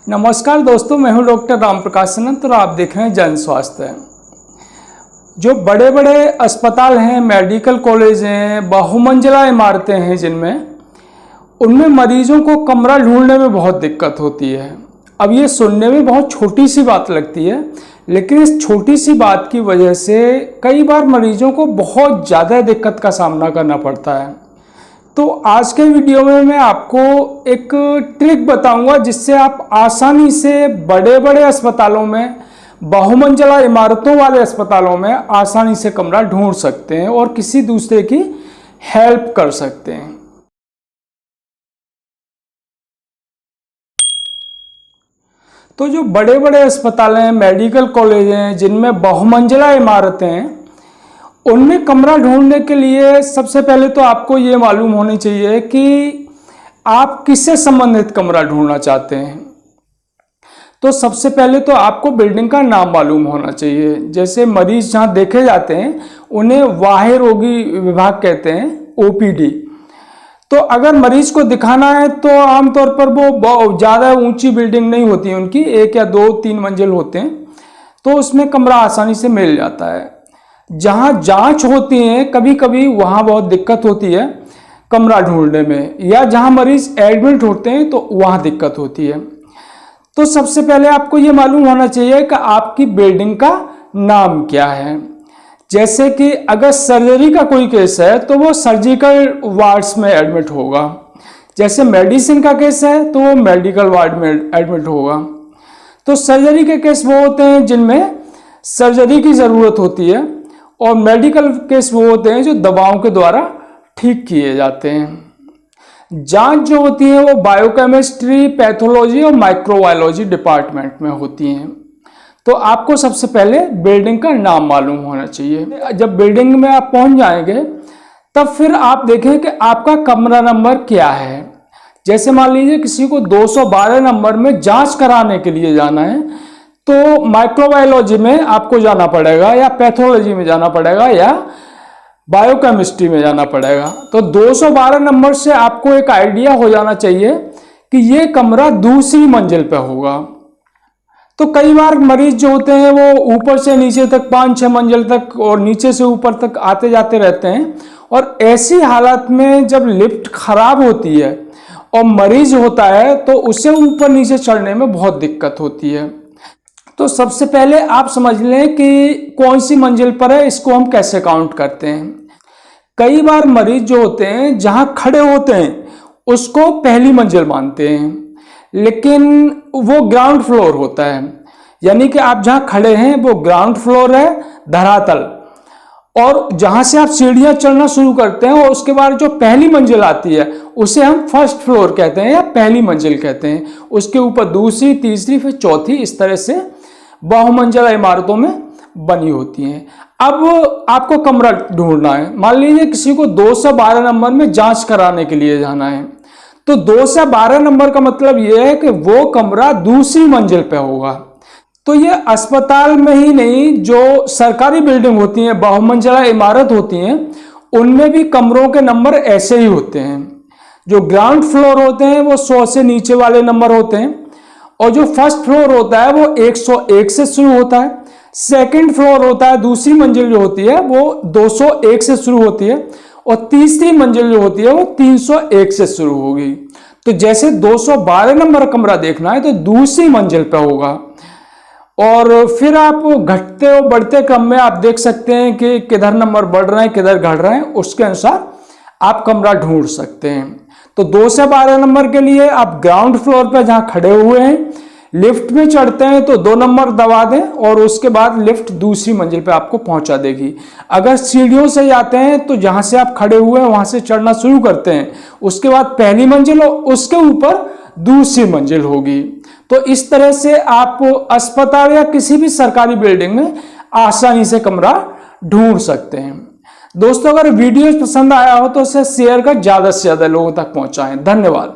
नमस्कार दोस्तों, मैं हूं डॉक्टर राम प्रकाश अनंत और आप देख रहे हैं जन स्वास्थ्य। जो बड़े बड़े अस्पताल हैं, मेडिकल कॉलेज हैं, बहुमंजिला इमारतें हैं जिनमें, उनमें मरीजों को कमरा ढूंढने में बहुत दिक्कत होती है। अब ये सुनने में बहुत छोटी सी बात लगती है, लेकिन इस छोटी सी बात की वजह से कई बार मरीजों को बहुत ज़्यादा दिक्कत का सामना करना पड़ता है। तो आज के वीडियो में मैं आपको एक ट्रिक बताऊंगा जिससे आप आसानी से बड़े बड़े अस्पतालों में, बहुमंजिला इमारतों वाले अस्पतालों में आसानी से कमरा ढूंढ सकते हैं और किसी दूसरे की हेल्प कर सकते हैं। तो जो बड़े बड़े अस्पताल हैं, मेडिकल कॉलेज हैं, जिनमें बहुमंजिला इमारतें हैं, उनमें कमरा ढूंढने के लिए सबसे पहले तो आपको ये मालूम होनी चाहिए कि आप किससे संबंधित कमरा ढूंढना चाहते हैं। तो सबसे पहले तो आपको बिल्डिंग का नाम मालूम होना चाहिए। जैसे मरीज जहाँ देखे जाते हैं उन्हें बाह्य रोगी विभाग कहते हैं, ओपीडी। तो अगर मरीज को दिखाना है तो आमतौर पर वो ज़्यादा ऊंची बिल्डिंग नहीं होती है उनकी, 1 या 2-3 मंजिल होते हैं, तो उसमें कमरा आसानी से मिल जाता है। जहाँ जांच होती है कभी कभी वहाँ बहुत दिक्कत होती है कमरा ढूंढने में, या जहाँ मरीज एडमिट होते हैं तो वहाँ दिक्कत होती है। तो सबसे पहले आपको ये मालूम होना चाहिए कि आपकी बिल्डिंग का नाम क्या है। जैसे कि अगर सर्जरी का कोई केस है तो वो सर्जिकल वार्ड्स में एडमिट होगा। जैसे मेडिसिन का केस है तो वो मेडिकल वार्ड में एडमिट होगा। तो सर्जरी के केस वो होते हैं जिनमें सर्जरी की ज़रूरत होती है, और मेडिकल केस वो होते हैं जो दवाओं के द्वारा ठीक किए जाते हैं। जांच जो होती है वो बायोकेमिस्ट्री, पैथोलॉजी और माइक्रोबायोलॉजी डिपार्टमेंट में होती हैं। तो आपको सबसे पहले बिल्डिंग का नाम मालूम होना चाहिए। जब बिल्डिंग में आप पहुंच जाएंगे तब फिर आप देखें कि आपका कमरा नंबर क्या है। जैसे मान लीजिए किसी को 212 नंबर में जांच कराने के लिए जाना है तो माइक्रोबायोलॉजी में आपको जाना पड़ेगा, या पैथोलॉजी में जाना पड़ेगा, या बायोकेमिस्ट्री में जाना पड़ेगा। तो 212 नंबर से आपको एक आइडिया हो जाना चाहिए कि ये कमरा दूसरी मंजिल पे होगा। तो कई बार मरीज जो होते हैं वो ऊपर से नीचे तक 5-6 मंजिल तक और नीचे से ऊपर तक आते जाते रहते हैं, और ऐसी हालत में जब लिफ्ट खराब होती है और मरीज होता है तो उसे ऊपर नीचे चढ़ने में बहुत दिक्कत होती है। तो सबसे पहले आप समझ लें कि कौन सी मंजिल पर है, इसको हम कैसे काउंट करते हैं। कई बार मरीज जो होते हैं जहां खड़े होते हैं उसको पहली मंजिल मानते हैं, लेकिन वो ग्राउंड फ्लोर होता है। यानी कि आप जहां खड़े हैं वो ग्राउंड फ्लोर है, धरातल, और जहां से आप सीढ़ियां चढ़ना शुरू करते हैं और उसके बाद जो पहली मंजिल आती है उसे हम फर्स्ट फ्लोर कहते हैं या पहली मंजिल कहते हैं। उसके ऊपर दूसरी, तीसरी, फिर चौथी, इस तरह से बहुमंजिला इमारतों में बनी होती हैं। अब आपको कमरा ढूंढना है। मान लीजिए किसी को 212 नंबर में जांच कराने के लिए जाना है, तो 212 नंबर का मतलब यह है कि वो कमरा दूसरी मंजिल पे होगा। तो ये अस्पताल में ही नहीं, जो सरकारी बिल्डिंग होती हैं, बहुमंजिला इमारत होती हैं, उनमें भी कमरों के नंबर ऐसे ही होते हैं। जो ग्राउंड फ्लोर होते हैं वो 100 से नीचे वाले नंबर होते हैं, और जो फर्स्ट फ्लोर होता है वो 101 से शुरू होता है। सेकंड फ्लोर होता है, दूसरी मंजिल जो होती है वो 201 से शुरू होती है, और तीसरी मंजिल जो होती है वो 301 से शुरू होगी। तो जैसे 212 नंबर कमरा देखना है तो दूसरी मंजिल पे होगा, और फिर आप घटते और बढ़ते क्रम में आप देख सकते हैं कि किधर नंबर बढ़ रहे हैं, किधर घट रहे हैं, उसके अनुसार आप कमरा ढूंढ सकते हैं। तो 2 से 12 नंबर के लिए आप ग्राउंड फ्लोर पर जहां खड़े हुए हैं, लिफ्ट में चढ़ते हैं तो 2 नंबर दबा दें और उसके बाद लिफ्ट दूसरी मंजिल पे आपको पहुंचा देगी। अगर सीढ़ियों से जाते हैं तो जहां से आप खड़े हुए हैं वहां से चढ़ना शुरू करते हैं, उसके बाद पहली मंजिल और उसके ऊपर दूसरी मंजिल होगी। तो इस तरह से आप अस्पताल या किसी भी सरकारी बिल्डिंग में आसानी से कमरा ढूंढ सकते हैं। दोस्तों, अगर वीडियो पसंद आया हो तो उसे शेयर कर ज्यादा से ज्यादा लोगों तक पहुंचाएं। धन्यवाद।